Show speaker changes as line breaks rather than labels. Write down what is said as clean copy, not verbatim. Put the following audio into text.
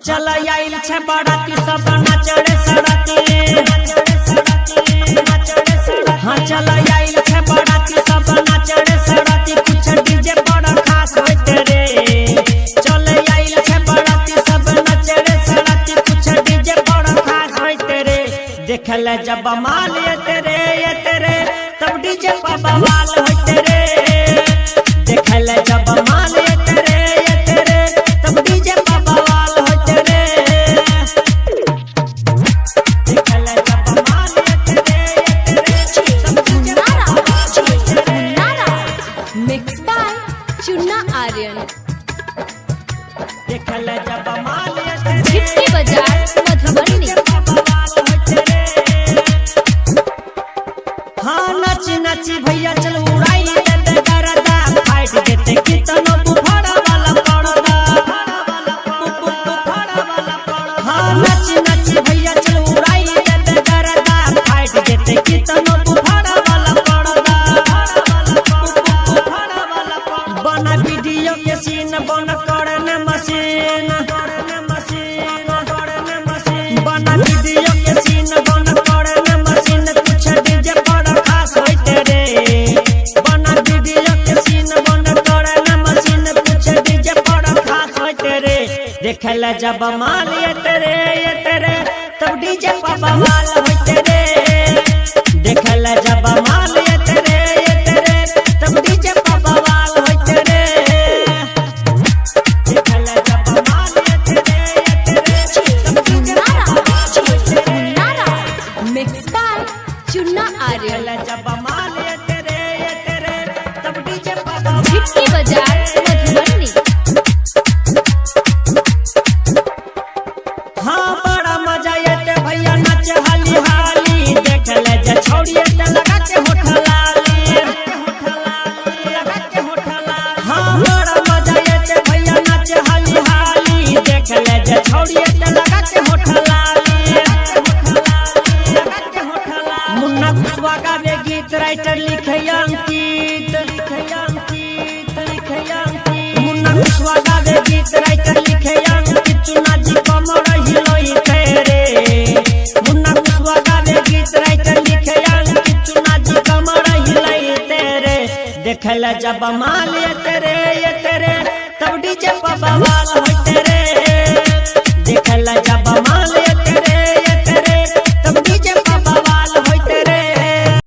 चल आइल छे बाराती सब नाचड़े सड़ती। हाँ चल आइल छे बाराती सब नाचड़े सड़ती। कुछ डीजे बड़ा खास होते रे। चल आइल छे बाराती सब नाचड़े सड़ती। कुछ डीजे बड़ा खास होते रे। देख ले जब माल ये तेरे तब डीजे पर बवाल होते रे। देख ले जब माल ये तेरे तब डीजे पर बवाल होते रे। देख ले जब माल ये तेरे तब डीजे पर बवाल होते रे।
Mix by Chunna Aryan.
देख ले जब माल ये तेरे
झिटकी बाजार मधुबनी।
हाँ नाची भैया चल उड़ाई देते गरदा। फाइट देते कितनो बुफाड़ा वाला पड़दा। हाँ नाची भैया चल उड़ाई देते गरदा। फाइट देते कितनो बुफाड़ा वाला पड़दा। बना वीडियो के सीन बन करने मशीन। बना वीडियो के सीन बन करने मशीन। कुछ डीजे बड़ा खास होते रे। बना वीडियो के सीन बन करने मशीन। कुछ डीजे बड़ा खास होते रे। देख ले जब माल ये तेरे तब डीजे पर बवाल होते रे। देख ले जब माल ये तेरे तब डीजे पर बवाल होते रे। देख ले जब माल ये तेरे तब डीजे पर बवाल होते रे।
Mix by Chunna Aryan.
ले जब माल ये तेरे तब डीजे पर बवाल
झिटकी बाजार मधुबनी।
हाँ बड़ा मजा येते भैया नाच हाली हाली। देख ले जे छौड़िए ते लगा के होठ लाली। हाँ बड़ा मजा येते भैया नाच हाली हाली। देख ले जे छौड़िए ते लगा के होठ लाली। मुन्ना कुशवा गावे गीत राइटर लिखे अंकित। मुन्ना कुशवा गावे गीत राइटर लिखे अंकित। चुना जी कमर हिलोई तेरे। मुन्ना कुशवा गावे गीत राइटर लिखे अंकित। चुना जी कमर हिलोई तेरे। देख ले जब माल ये तेरे तब डीजे पर बवाल होते